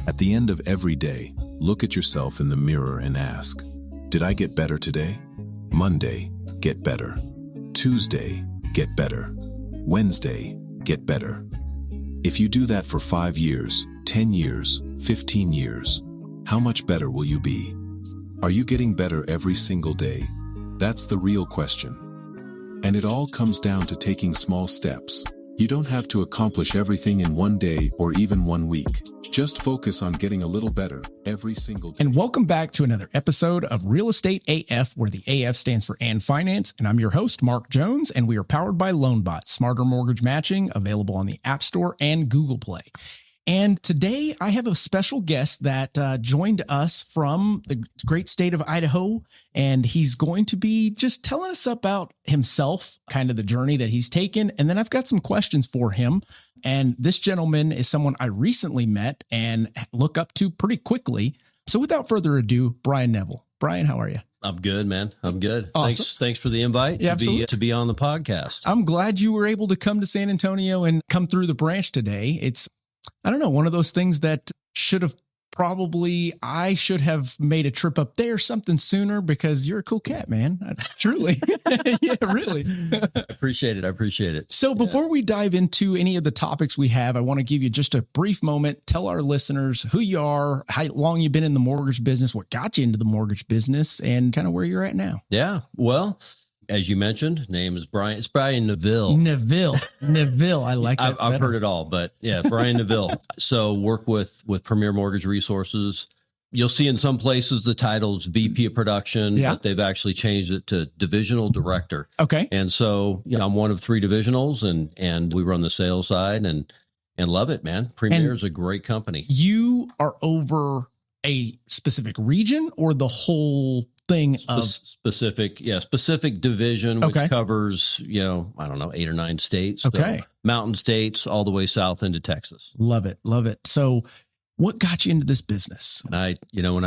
At the end of every day, look at yourself in the mirror and ask, did I get better today? Monday, get better. Tuesday, get better. Wednesday, get better. If you do that for 5 years, 10 years, 15 years, how much better will you be? Are you getting better every single day? That's the real question. And it all comes down to taking small steps. You don't have to accomplish everything in one day or even 1 week. Just focus on getting a little better every single day. And welcome back to another episode of Real Estate AF, where the AF stands for And Finance. And I'm your host, Mark Jones, and we are powered by LoanBot, smarter mortgage matching, available on the App Store and Google Play. And today I have a special guest that joined us from the great state of Idaho, and he's going to be just telling us about himself, kind of the journey that he's taken. And then I've got some questions for him. And this gentleman is someone I recently met and look up to pretty quickly. So without further ado, Brian Neville. Brian, how are you? I'm good, man. I'm good. Awesome. Thanks for the invite to be on the podcast. I'm glad you were able to come to San Antonio and come through the branch today. It's, I don't know, one of those things that I should have made a trip up there something sooner, because you're a cool cat, man. Truly. Yeah, really. Appreciate it. So before we dive into any of the topics we have, I want to give you just a brief moment. Tell our listeners who you are, how long you've been in the mortgage business, what got you into the mortgage business, and kind of where you're at now. Yeah. Well, as you mentioned, name is Brian. It's Brian Neville. Neville. I like that. I've heard it all, but yeah, Brian Neville. So work with Premier Mortgage Resources. You'll see in some places the title's VP of Production, but they've actually changed it to Divisional Director. Okay. And so, I'm one of 3 divisionals, and we run the sales side and love it, man. Premier is a great company. You are over a specific region or the whole thing of specific division, which covers, 8 or 9 states. Okay. So mountain states all the way south into Texas. Love it. So what got you into this business? When I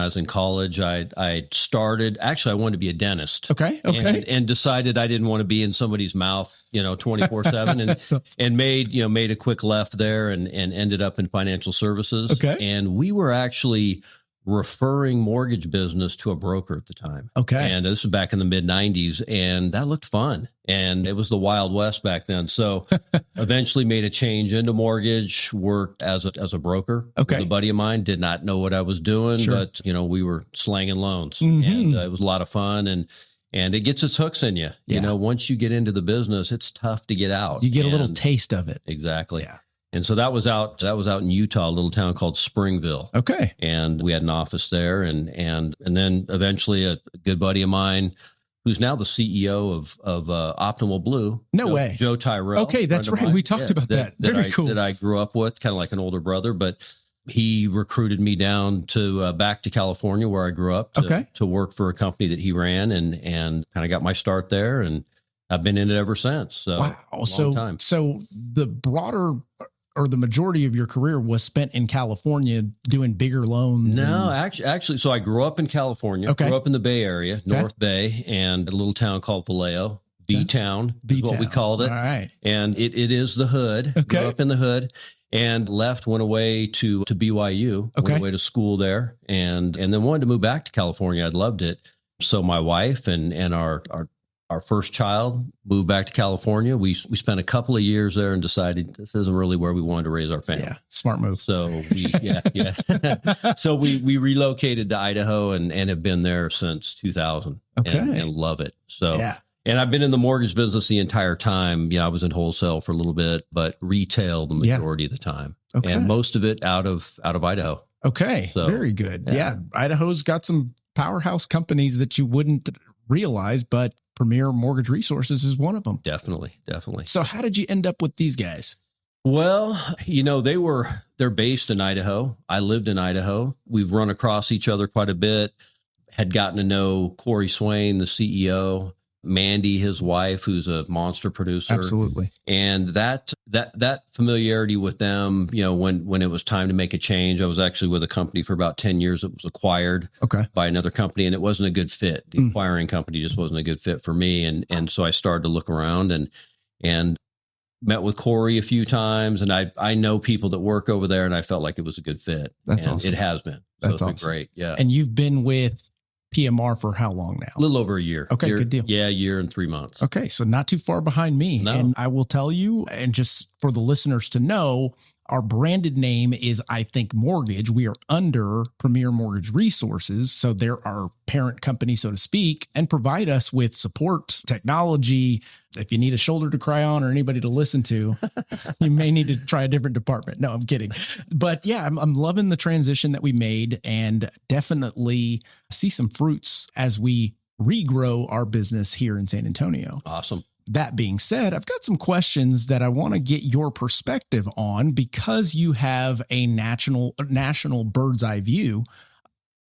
was in college, I wanted to be a dentist. Okay. And decided I didn't want to be in somebody's mouth, 24/7 and made a quick left there and ended up in financial services. Okay. And we were actually referring mortgage business to a broker at the time. Okay. And this was back in the mid 90s, and that looked fun. And it was the Wild West back then. So eventually made a change into mortgage, worked as a broker. Okay. With a buddy of mine, did not know what I was doing, but we were slanging loans, and it was a lot of fun. And it gets its hooks in you. Yeah. Once you get into the business, it's tough to get out. You get a little taste of it. Exactly. Yeah. And so that was out in Utah, a little town called Springville. Okay. And we had an office there, and then eventually a good buddy of mine, who's now the CEO of Optimal Blue. No way. Joe Tyrell. Okay, that's right. We talked about that. Very cool. That I grew up with, kind of like an older brother, but he recruited me down to back to California, where I grew up, to work for a company that he ran, and kind of got my start there, and I've been in it ever since. So wow. Long time. So the broader, or the majority of your career was spent in California doing bigger loans? No, actually, so I grew up in California, grew up in the Bay Area, North Bay, and a little town called Vallejo, V-Town is what we called it. All right. And it is the hood. Okay. Grew up in the hood and went away to BYU, went away to school there, and then wanted to move back to California. I'd loved it. So my wife and our first child moved back to California. We spent a couple of years there and decided this isn't really where we wanted to raise our family. Yeah, smart move. So so we relocated to Idaho and have been there since 2000 and love it. So and I've been in the mortgage business the entire time. I was in wholesale for a little bit, but retail the majority of the time, and most of it out of Idaho. Okay, so, very good. Yeah, Idaho's got some powerhouse companies that you wouldn't realize, but Premier Mortgage Resources is one of them. Definitely. So how did you end up with these guys? Well, they're based in Idaho. I lived in Idaho. We've run across each other quite a bit, had gotten to know Corey Swain, the CEO, Mandy, his wife, who's a monster producer. Absolutely. And that familiarity with them, when it was time to make a change, I was actually with a company for about 10 years that was acquired by another company, and it wasn't a good fit. The acquiring company just wasn't a good fit for me. And so I started to look around and met with Corey a few times, and I know people that work over there, and I felt like it was a good fit. That's and awesome. It has been. That's it's awesome. been great. Yeah. And you've been with PMR for how long now? A little over a year. Okay, good deal. Yeah, a year and 3 months. Okay, so not too far behind me. No. And I will tell you, and just for the listeners to know, our branded name is I Think Mortgage. We are under Premier Mortgage Resources. So they're our parent company, so to speak, and provide us with support, technology. If you need a shoulder to cry on or anybody to listen to, you may need to try a different department. No, I'm kidding. But yeah, I'm loving the transition that we made and definitely see some fruits as we regrow our business here in San Antonio. Awesome. That being said, I've got some questions that I want to get your perspective on because you have a national bird's eye view,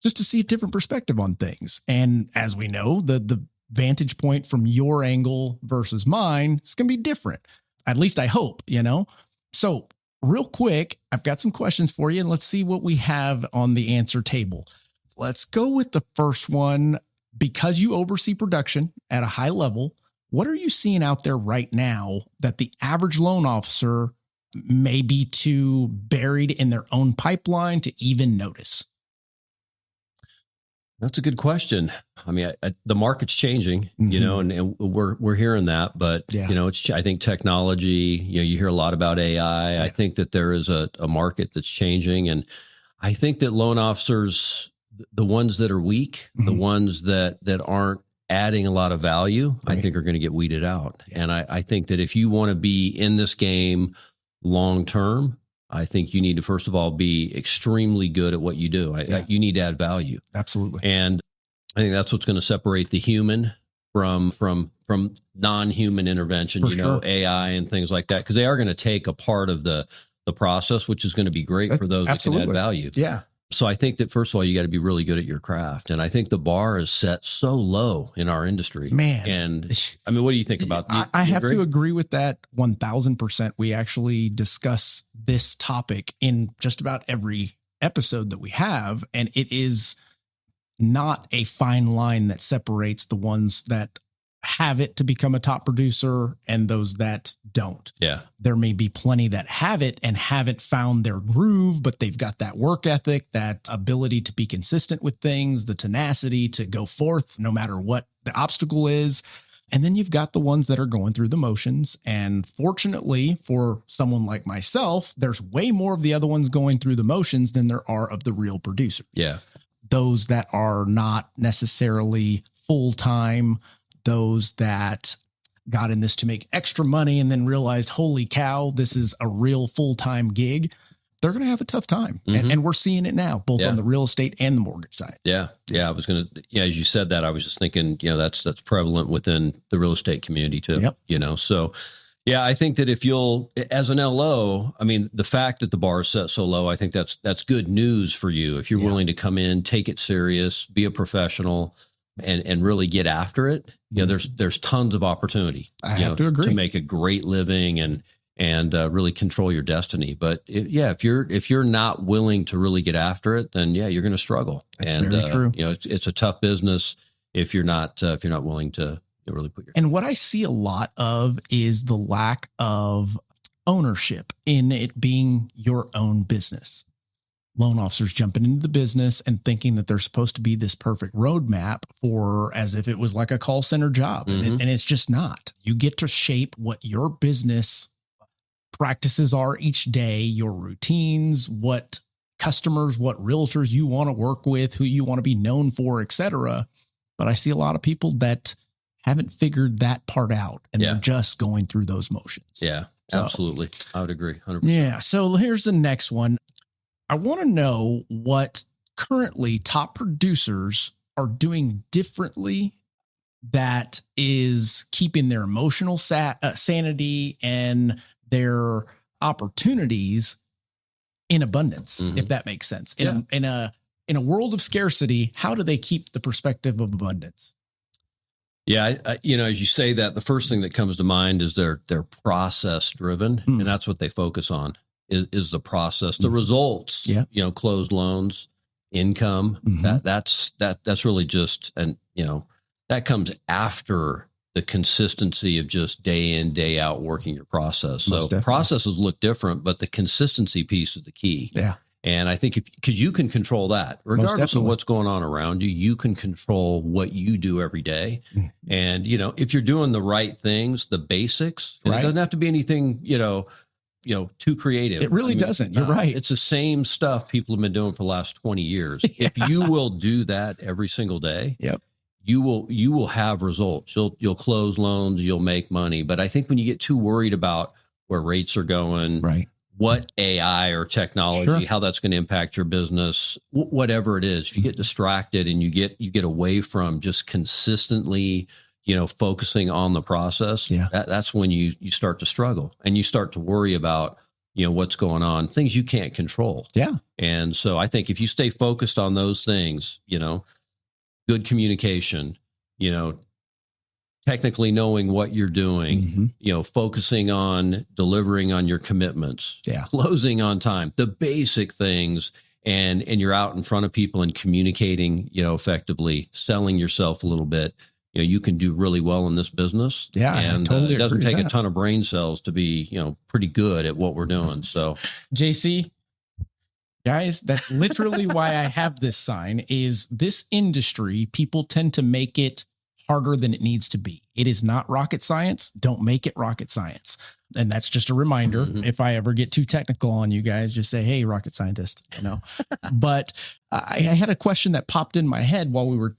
just to see a different perspective on things. And as we know, the vantage point from your angle versus mine is going to be different. At least I hope, So real quick, I've got some questions for you and let's see what we have on the answer table. Let's go with the first one. Because you oversee production at a high level, what are you seeing out there right now that the average loan officer may be too buried in their own pipeline to even notice? That's a good question. I mean, the market's changing, and we're hearing that, but it's, I think technology, you hear a lot about AI. Yeah. I think that there is a market that's changing. And I think that loan officers, the ones that are weak, the ones that aren't adding a lot of value, right, I think are going to get weeded out. Yeah. And I think that if you want to be in this game long term, I think you need to, first of all, be extremely good at what you do. You need to add value. Absolutely. And I think that's what's going to separate the human from non-human intervention, sure. AI and things like that, because they are going to take a part of the process, which is going to be great for those that can add value. Yeah. So I think that, first of all, you got to be really good at your craft. And I think the bar is set so low in our industry. Man. And I mean, what do you think about that? I have to agree with that 1000%. We actually discuss this topic in just about every episode that we have. And it is not a fine line that separates the ones that have it to become a top producer and those that don't. Yeah. There may be plenty that have it and haven't found their groove, but they've got that work ethic, that ability to be consistent with things, the tenacity to go forth no matter what the obstacle is. And then you've got the ones that are going through the motions. And fortunately for someone like myself, there's way more of the other ones going through the motions than there are of the real producers. Yeah. Those that are not necessarily full-time, those that got in this to make extra money and then realized, holy cow, this is a real full-time gig. They're going to have a tough time. And we're seeing it now, both on the real estate and the mortgage side. Yeah. Yeah. As you said that, I was just thinking, that's prevalent within the real estate community too, so yeah, I think that if you'll, as an LO, I mean, the fact that the bar is set so low, I think that's good news for you. If you're willing to come in, take it serious, be a professional, and really get after it, there's tons of opportunity. I have to agree, to make a great living and really control your destiny. But if you're not willing to really get after it, then you're going to struggle. That's very true. It's a tough business if you're not willing to really put your. And what I see a lot of is the lack of ownership in it being your own business. Loan officers jumping into the business and thinking that there's supposed to be this perfect roadmap for as if it was like a call center job. And it's just not. You get to shape what your business practices are each day, your routines, what customers, what realtors you want to work with, who you want to be known for, etc. But I see a lot of people that haven't figured that part out and they're just going through those motions. Yeah, absolutely. I would agree. 100%. Yeah. So here's the next one. I want to know what currently top producers are doing differently that is keeping their emotional sanity and their opportunities in abundance, if that makes sense. In a world of scarcity, how do they keep the perspective of abundance? Yeah, as you say that, the first thing that comes to mind is they're process driven, and that's what they focus on. Is the process, the results, closed loans, income, that's really just, and that comes after the consistency of just day in, day out working your process. Most So definitely. processes look different, but the consistency piece is the key. Yeah. And I think because you can control that, regardless of definitely. what's going on around you, you can control what you do every day. Mhm. And, if you're doing the right things, the basics, and Right. it doesn't have to be anything, too creative. It really doesn't. You're right. It's the same stuff people have been doing for the last 20 years. Yeah. If you will do that every single day, Yep. you will have results. You'll close loans, you'll make money. But I think when you get too worried about where rates are going, Right. what AI or technology, Sure. how that's going to impact your business, whatever it is, if you get distracted and you get away from just consistently, focusing on the process, Yeah. that's when you start to struggle and you start to worry about, what's going on, things you can't control. Yeah. And so I think if you stay focused on those things, good communication, technically knowing what you're doing, Mhm. Focusing on delivering on your commitments, Yeah. closing on time, the basic things, and you're out in front of people and communicating, effectively, selling yourself a little bit. You can do really well in this business. Yeah, I And totally it doesn't agree with take a that. ton of brain cells to be, pretty good at what we're doing. So JC, guys, that's literally why I have this sign. Is this industry, people tend to make it harder than it needs to be. It is not rocket science. Don't make it rocket science. And that's just a reminder. Mhm. If I ever get too technical on you guys, just say, hey, rocket scientist, But I had a question that popped in my head while we were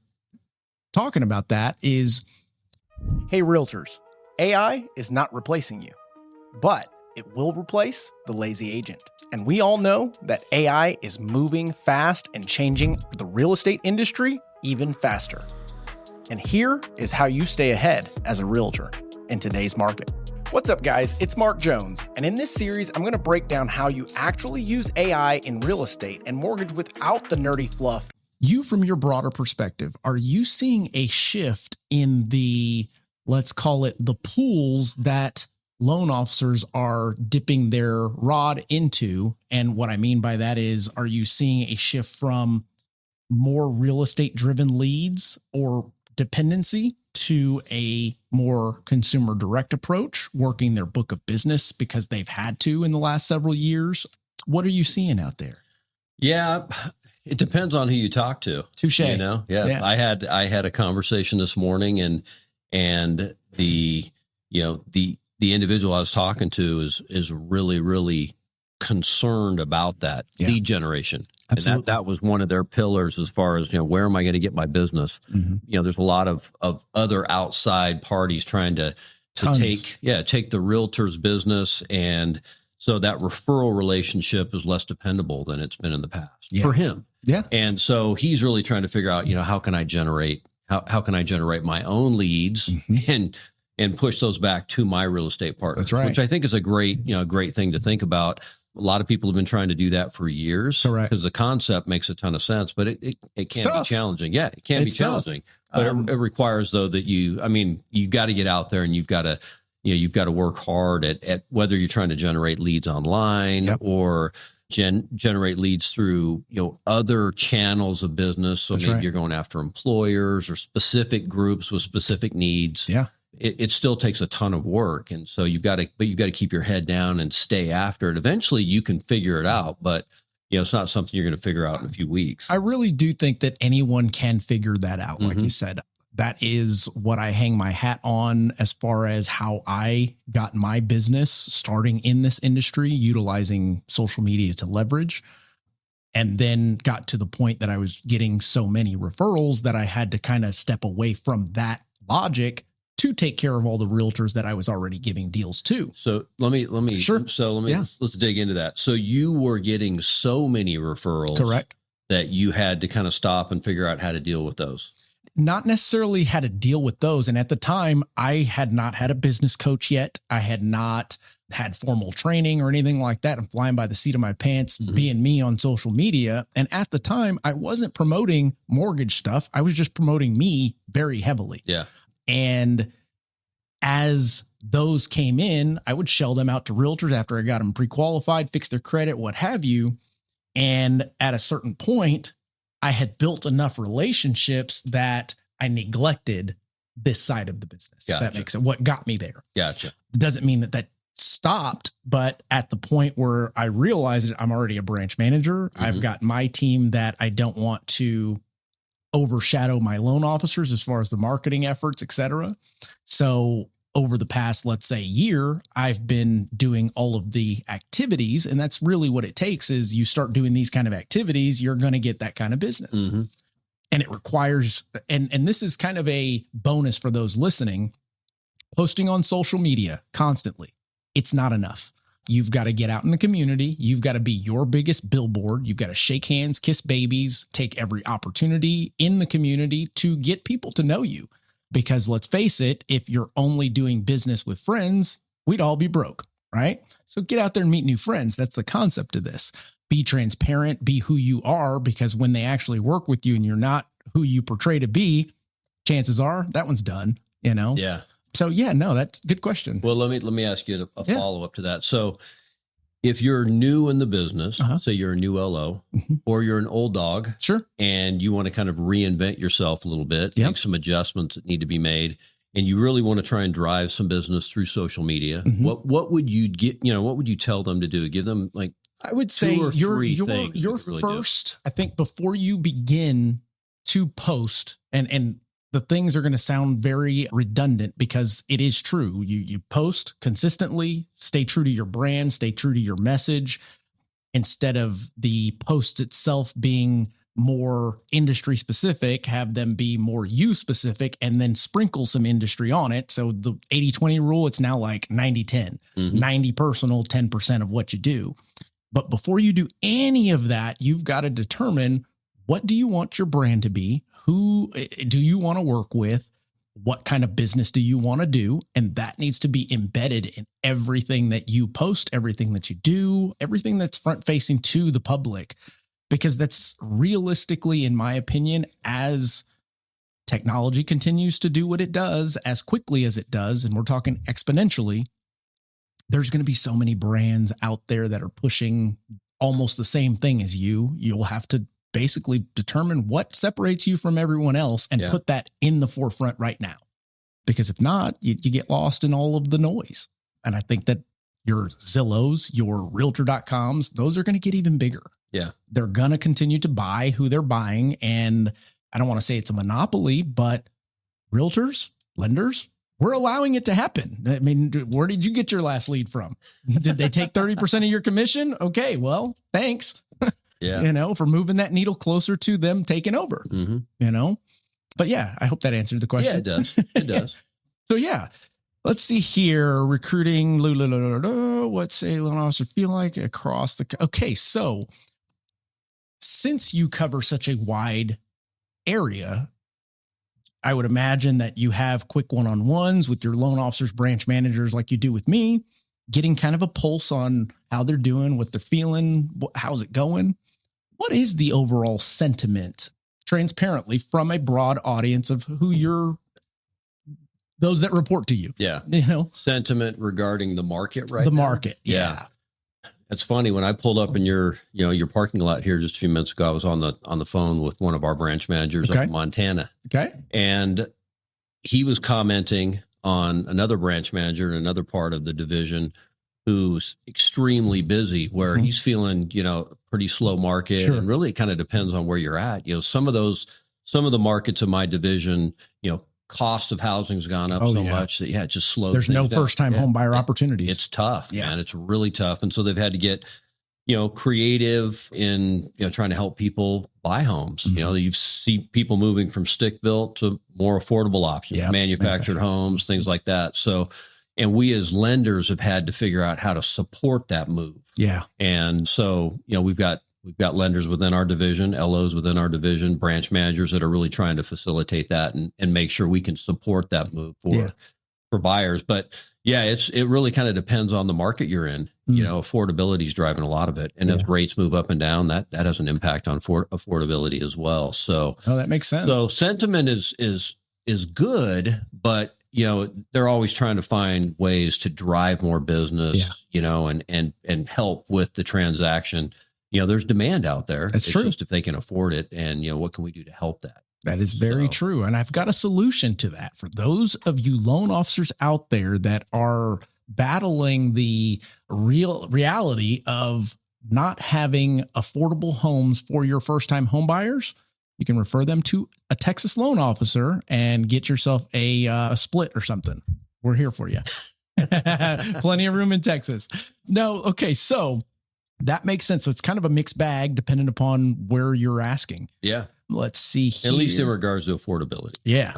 talking about that is, hey, realtors, AI is not replacing you, but it will replace the lazy agent. And we all know that AI is moving fast and changing the real estate industry even faster. And here is how you stay ahead as a realtor in today's market. What's up, guys? It's Mark Jones. And in this series, I'm going to break down how you actually use AI in real estate and mortgage without the nerdy fluff. You, from your broader perspective, are you seeing a shift in the, let's call it, the pools that loan officers are dipping their rod into? And what I mean by that is, are you seeing a shift from more real estate driven leads or dependency to a more consumer direct approach, working their book of business because they've had to in the last several years? What are you seeing out there? Yeah, it depends on who you talk to. Touche. Yeah. I had a conversation this morning, and the individual I was talking to is really, really concerned about that lead generation. Absolutely. And that was one of their pillars as far as, where am I going to get my business? Mm-hmm. There's a lot of other outside parties trying to take the realtor's business. And so that referral relationship is less dependable than it's been in the past for him. Yeah. And so he's really trying to figure out, how can I generate my own leads and push those back to my real estate partner. That's right. Which I think is a great thing to think about. A lot of people have been trying to do that for years. Correct. Because the concept makes a ton of sense, but it can be challenging. Yeah, it can be challenging. But it requires, though, that you got to get out there and you've got to work hard at whether you're trying to generate leads online or generate leads through other channels of business. So maybe you're going after employers or specific groups with specific needs. Yeah. It still takes a ton of work. And so you've got to keep your head down and stay after it. Eventually you can figure it out, but it's not something you're going to figure out in a few weeks. I really do think that anyone can figure that out. Like you said, that is what I hang my hat on as far as how I got my business starting in this industry, utilizing social media to leverage, and then got to the point that I was getting so many referrals that I had to kind of step away from that logic to take care of all the realtors that I was already giving deals to. So let me, Sure. So let's dig into that. So you were getting so many referrals, Correct, that you had to kind of stop and figure out how to deal with those. not necessarily how to deal with those. And at the time, I had not had a business coach yet. I had not had formal training or anything like that. I'm flying by the seat of my pants, being me on social media. And at the time, I wasn't promoting mortgage stuff. I was just promoting me very heavily. Yeah. And as those came in, I would shell them out to realtors after I got them pre-qualified, fix their credit, what have you. And at a certain point, I had built enough relationships that I neglected this side of the business. Gotcha. That makes it what got me there. Gotcha. Doesn't mean that stopped, but at the point where I realized I'm already a branch manager, I've got my team that I don't want to overshadow my loan officers as far as the marketing efforts, et cetera. So over the past, let's say, year, I've been doing all of the activities. And that's really what it takes is you start doing these kind of activities, you're going to get that kind of business. Mm-hmm. And it requires, and this is kind of a bonus for those listening, posting on social media constantly. It's not enough. You've got to get out in the community. You've got to be your biggest billboard. You've got to shake hands, kiss babies, take every opportunity in the community to get people to know you. Because let's face it, if you're only doing business with friends, we'd all be broke, right? So get out there and meet new friends. That's the concept of this. Be transparent, be who you are, because when they actually work with you and you're not who you portray to be, chances are that one's done, you know? Yeah. So yeah, no, that's a good question. Well, let me ask you a follow-up to that. So if you're new in the business, say you're a new LO, or you're an old dog, sure, and you want to kind of reinvent yourself a little bit, make some adjustments that need to be made, and you really want to try and drive some business through social media, what would you get? You know, what would you tell them to do? Give them like I would say your really first. I think before you begin to post, and the things are going to sound very redundant because it is true. You post consistently, stay true to your brand, stay true to your message, instead of the post itself being more industry specific, have them be more you specific, and then sprinkle some industry on it. So the 80-20 rule, it's now like 90-10, 90 personal, 10% of what you do. But before you do any of that, you've got to determine, what do you want your brand to be? Who do you want to work with? What kind of business do you want to do? And that needs to be embedded in everything that you post, everything that you do, everything that's front facing to the public, because that's realistically, in my opinion, as technology continues to do what it does as quickly as it does, and we're talking exponentially, there's going to be so many brands out there that are pushing almost the same thing as you. You'll have to basically determine what separates you from everyone else and put that in the forefront right now. Because if not, you get lost in all of the noise. And I think that your Zillows, your Realtor.coms, those are going to get even bigger. Yeah. They're going to continue to buy who they're buying. And I don't want to say it's a monopoly, but realtors, lenders, we're allowing it to happen. I mean, where did you get your last lead from? Did they take 30% of your commission? Okay, well, thanks. Yeah. You know, for moving that needle closer to them taking over, you know, but yeah, I hope that answered the question. Yeah, it does. It does. So yeah, let's see here. Recruiting, what's a loan officer feel like across the, okay. So since you cover such a wide area, I would imagine that you have quick one-on-ones with your loan officers, branch managers, like you do with me, getting kind of a pulse on how they're doing, what they're feeling, how's it going. What is the overall sentiment, transparently, from a broad audience of those that report to you? Yeah. You know, sentiment regarding the market, right? The now? market. Yeah. It's funny, when I pulled up in your parking lot here just a few minutes ago, I was on the phone with one of our branch managers up in Montana. Okay. And he was commenting on another branch manager in another part of the division who's extremely busy, where he's feeling, pretty slow market. Sure. And really it kind of depends on where you're at. Some of the markets in my division, cost of housing's gone up much that, it just slows. There's no first time home buyer opportunities. It's tough, man. It's really tough. And so they've had to get, creative in, trying to help people buy homes. You see people moving from stick built to more affordable options, manufactured homes, things like that. So, and we as lenders have had to figure out how to support that move. Yeah. And so, we've got lenders within our division, LOs within our division, branch managers that are really trying to facilitate that and make sure we can support that move for buyers. But it really kind of depends on the market you're in. Affordability is driving a lot of it. And as rates move up and down, that has an impact on affordability as well. So, that makes sense. So sentiment is good, but they're always trying to find ways to drive more business, and help with the transaction. There's demand out there. That's true. Just if they can afford it, and what can we do to help that? That is very true. And I've got a solution to that for those of you loan officers out there that are battling the reality of not having affordable homes for your first-time home buyers. You can refer them to a Texas loan officer and get yourself a split or something. We're here for you. Plenty of room in Texas. No. Okay. So that makes sense. So it's kind of a mixed bag depending upon where you're asking. Yeah. Let's see here. At least in regards to affordability. Yeah.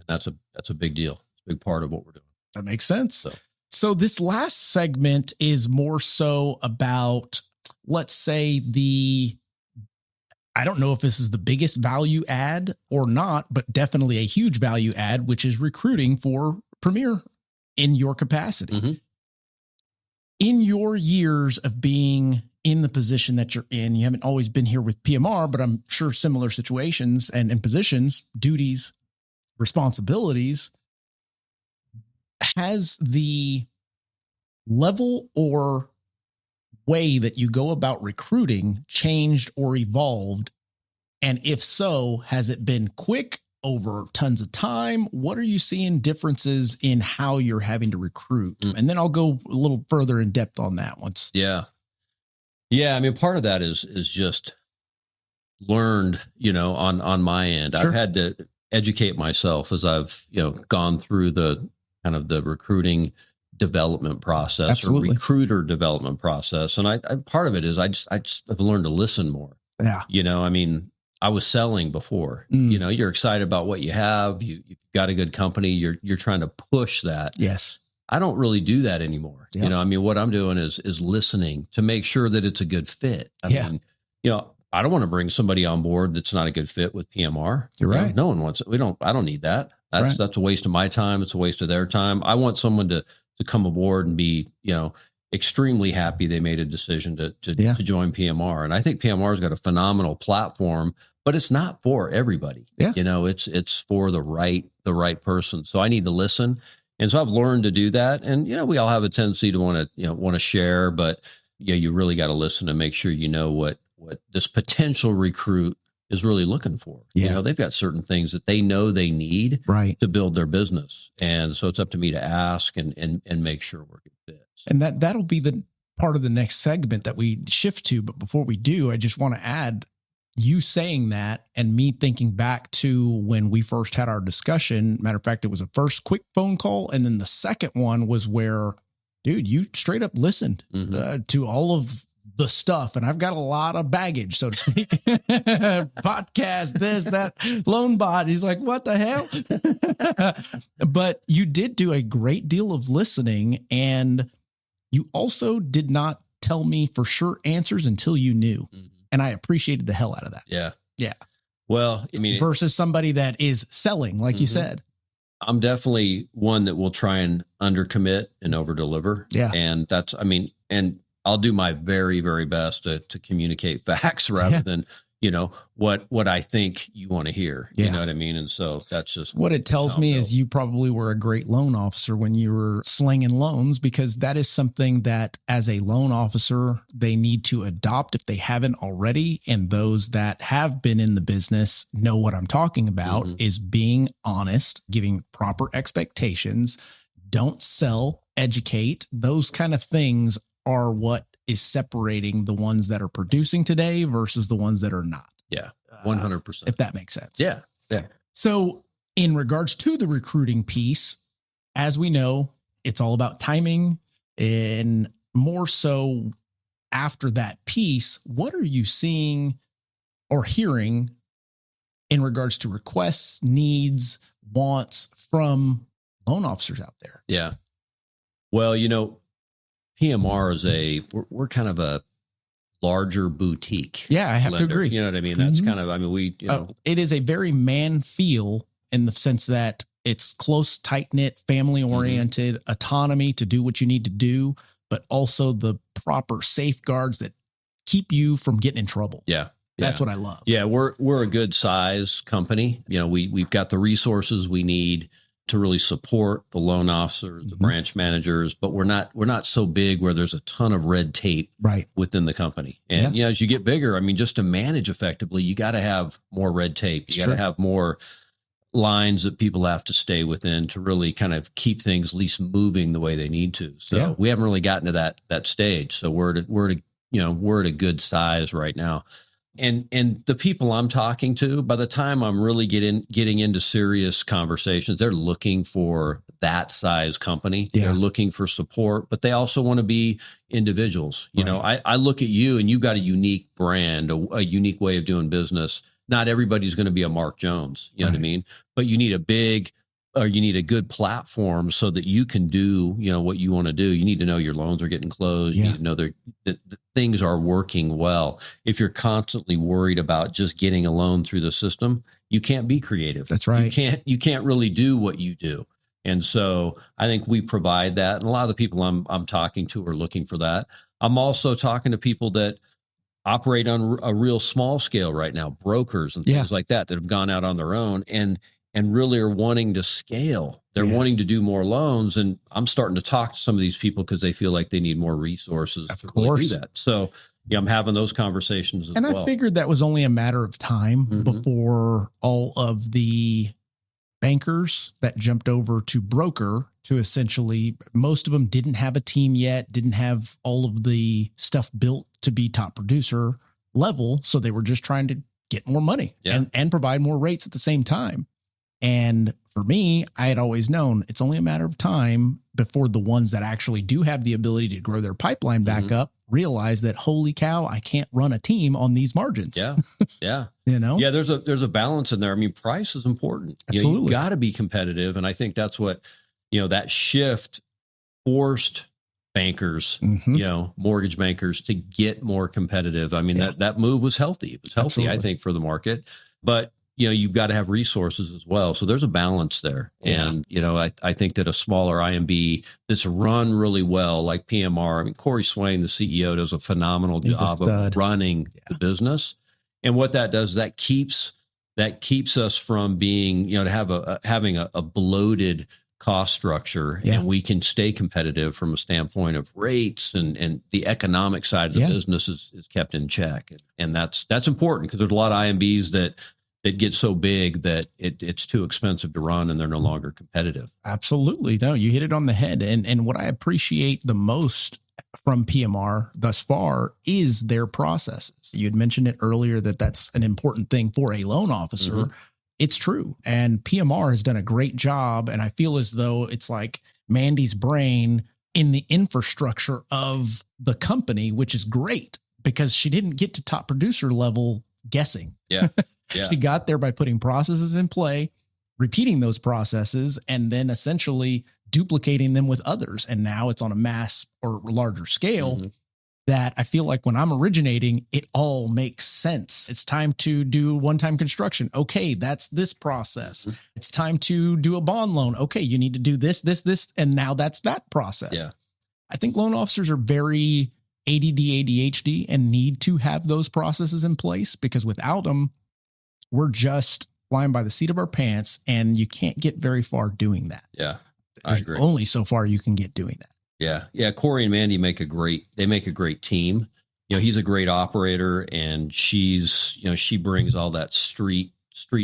That's a big deal. It's a big part of what we're doing. That makes sense. So this last segment is more so about, let's say I don't know if this is the biggest value add or not, but definitely a huge value add, which is recruiting for Premier in your capacity. Mm-hmm. In your years of being in the position that you're in, you haven't always been here with PMR, but I'm sure similar situations and positions, duties, responsibilities, has the level or way that you go about recruiting changed or evolved? And if so, has it been quick over tons of time? What are you seeing differences in how you're having to recruit? And then I'll go a little further in depth on that once. Yeah. Yeah. I mean, part of that is just learned, on my end. Sure. I've had to educate myself as I've, gone through the kind of the recruiting development process. Absolutely. Or recruiter development process. And I part of it is I just have learned to listen more. Yeah. I mean, I was selling before, you're excited about what you have. You've got a good company. You're trying to push that. Yes. I don't really do that anymore. Yep. I mean, what I'm doing is listening to make sure that it's a good fit. I mean, I don't want to bring somebody on board that's not a good fit with PMR. You're right. No one wants it. I don't need that. That's a waste of my time. It's a waste of their time. I want someone to come aboard and be, extremely happy they made a decision to join PMR. And I think PMR's got a phenomenal platform, but it's not for everybody. Yeah. It's for the right person. So I need to listen. And so I've learned to do that. And, we all have a tendency to want to share, but you really got to listen and make sure what this potential recruit is really looking for. Yeah. They've got certain things that they know they need to build their business. And so it's up to me to ask and make sure we're good fit. And that'll be the part of the next segment that we shift to. But before we do, I just want to add you saying that and me thinking back to when we first had our discussion. Matter of fact, it was a first quick phone call. And then the second one was where, dude, you straight up listened to all of the stuff. And I've got a lot of baggage, so to speak. Podcast, this, that, loan bot. He's like, what the hell? But you did do a great deal of listening. And you also did not tell me for sure answers until you knew. And I appreciated the hell out of that. Yeah. Yeah. Well, I mean, versus somebody that is selling, like you said. I'm definitely one that will try and undercommit and overdeliver. Yeah. And and I'll do my very, very best to communicate facts rather than, what I think you want to hear. Yeah. You know what I mean? And so that's just what it tells me is you probably were a great loan officer when you were slinging loans, because that is something that as a loan officer, they need to adopt if they haven't already. And those that have been in the business know what I'm talking about is being honest, giving proper expectations, don't sell, educate. Those kind of things are what is separating the ones that are producing today versus the ones that are not. Yeah. 100%. If that makes sense. Yeah. Yeah. So in regards to the recruiting piece, as we know, it's all about timing, and more so after that piece, what are you seeing or hearing in regards to requests, needs, wants from loan officers out there? Yeah. Well, PMR is we're kind of a larger boutique. Yeah, I have lender. to agree. You know what I mean? That's kind of, it is a very man feel in the sense that it's close, tight knit, family oriented, autonomy to do what you need to do, but also the proper safeguards that keep you from getting in trouble. Yeah. That's what I love. Yeah. We're a good size company. We've got the resources we need to really support the loan officers, the branch managers, but we're not so big where there's a ton of red tape within the company. And as you get bigger, I mean, just to manage effectively, you got to have more red tape. You got to have more lines that people have to stay within to really kind of keep things at least moving the way they need to. So we haven't really gotten to that stage. So we're at a good size right now. And the people I'm talking to, by the time I'm really getting into serious conversations, they're looking for that size company. They're looking for support, but they also want to be individuals. You know, I look at you and you've got a unique brand, a unique way of doing business. Not everybody's going to be a Mark Jones, you know what I mean? But you need a good platform so that you can do, what you want to do. You need to know your loans are getting closed. You need to know that things are working well. If you're constantly worried about just getting a loan through the system, you can't be creative. That's right. You can't really do what you do. And so I think we provide that. And a lot of the people I'm talking to are looking for that. I'm also talking to people that operate on a real small scale right now, brokers and things like that have gone out on their own and really are wanting to scale. They're wanting to do more loans. And I'm starting to talk to some of these people because they feel like they need more resources to really do that. So I'm having those conversations as well. And I figured that was only a matter of time before all of the bankers that jumped over to broker, to essentially, most of them didn't have a team yet, didn't have all of the stuff built to be top producer level. So they were just trying to get more money and provide more rates at the same time. And for me, I had always known it's only a matter of time before the ones that actually do have the ability to grow their pipeline back up realize that, holy cow, I can't run a team on these margins. Yeah. There's a balance in there. I mean, price is important. Absolutely. You got to be competitive. And I think that's what, that shift forced bankers, mortgage bankers to get more competitive. I mean, that move was healthy. It was healthy, I think, for the market, but you've got to have resources as well. So there's a balance there. And, I think that a smaller IMB that's run really well, like PMR, I mean, Corey Swain, the CEO, does a phenomenal job of running the business. And what that does, that keeps us from being, to having a bloated cost structure, and we can stay competitive from a standpoint of rates and the economic side of the business is kept in check. And that's important because there's a lot of IMBs that get so big that it's too expensive to run and they're no longer competitive. Absolutely. No, you hit it on the head. And what I appreciate the most from PMR thus far is their processes. You had mentioned it earlier that that's an important thing for a loan officer. It's true. And PMR has done a great job. And I feel as though it's like Mandy's brain in the infrastructure of the company, which is great because she didn't get to top producer level guessing. She got there by putting processes in play, repeating those processes, and then essentially duplicating them with others. And now it's on a mass or larger scale that I feel like when I'm originating, it all makes sense. It's time to do one-time construction. Okay, that's this process. It's time to do a bond loan. Okay, you need to do this, and now that's that process. I think loan officers are very ADD, ADHD, and need to have those processes in place because without them, we're just flying by the seat of our pants, and you can't get very far doing that. I agree. Only so far you can get doing that. Yeah. Corey and Mandy make a great team. He's a great operator, and she brings all that street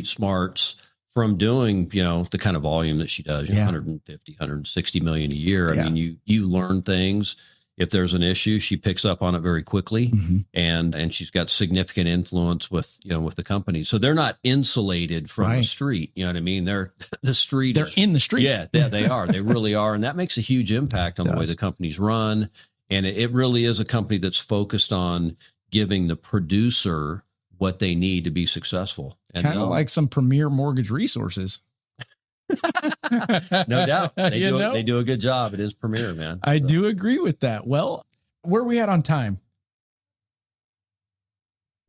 smarts from doing, the kind of volume that she does, 150, 160 million a year. I mean, you learn things. If there's an issue, she picks up on it very quickly, and she's got significant influence with the company. So they're not insulated from the street. You know what I mean? They're in the street. Yeah, they are. They really are. And that makes a huge impact on the way the company's run. And it really is a company that's focused on giving the producer what they need to be successful. And kind of like some Premier Mortgage Resources. No doubt. They do a good job. It is Premier, man. I do agree with that. Well, where are we at on time?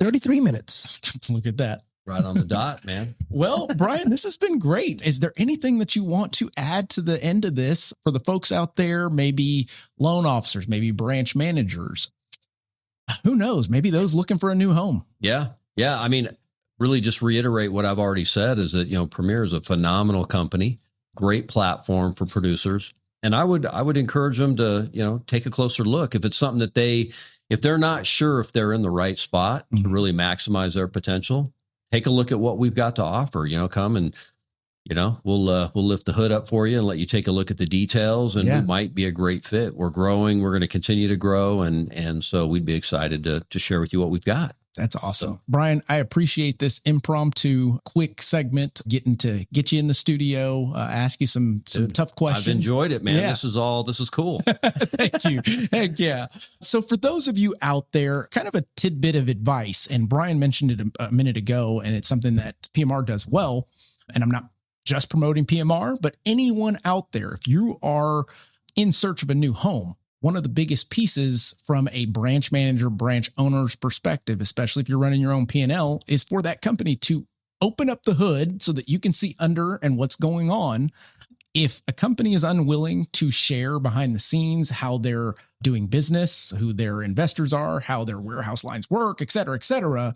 33 minutes. Look at that. Right on the dot, man. Well, Brian, this has been great. Is there anything that you want to add to the end of this for the folks out there, maybe loan officers, maybe branch managers? Who knows? Maybe those looking for a new home. Yeah. I mean, really just reiterate what I've already said is that, Premier is a phenomenal company. great platform for producers. And I would encourage them to, take a closer look. If it's something that if they're not sure if they're in the right spot to really maximize their potential, take a look at what we've got to offer. Come and, we'll lift the hood up for you and let you take a look at the details, and we might be a great fit. We're growing. We're going to continue to grow. And so we'd be excited to share with you what we've got. That's awesome. So, Brian, I appreciate this impromptu quick segment, getting to get you in the studio, ask you some tough questions. I've enjoyed it, man. Yeah. This is cool. Thank you. Heck yeah. So for those of you out there, kind of a tidbit of advice, and Brian mentioned it a minute ago, and it's something that PMR does well. And I'm not just promoting PMR, but anyone out there, if you are in search of a new home, one of the biggest pieces from a branch manager, branch owner's perspective, especially if you're running your own P&L, is for that company to open up the hood so that you can see under and what's going on. If a company is unwilling to share behind the scenes how they're doing business, who their investors are, how their warehouse lines work, et cetera,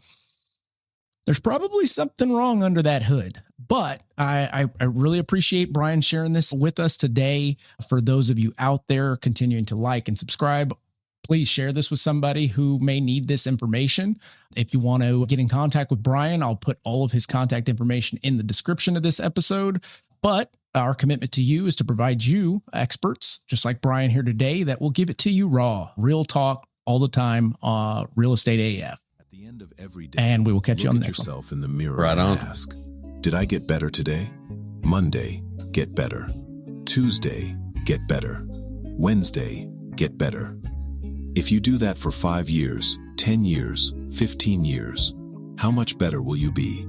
there's probably something wrong under that hood. But I really appreciate Brian sharing this with us today. For those of you out there continuing to like and subscribe, please share this with somebody who may need this information. If you want to get in contact with Brian, I'll put all of his contact information in the description of this episode. But our commitment to you is to provide you experts, just like Brian here today, that will give it to you raw, real talk all the time, Real Estate AF. The end of every day, and we will catch you on the next one. Look at yourself in the mirror right and ask, did I get better today? Monday, get better. Tuesday, get better. Wednesday, get better. If you do that for 5 years, 10 years, 15 years, how much better will you be?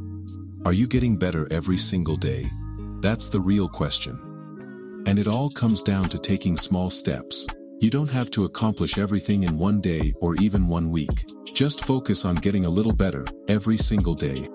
Are you getting better every single day? That's the real question. And it all comes down to taking small steps. You don't have to accomplish everything in one day or even 1 week. Just focus on getting a little better every single day.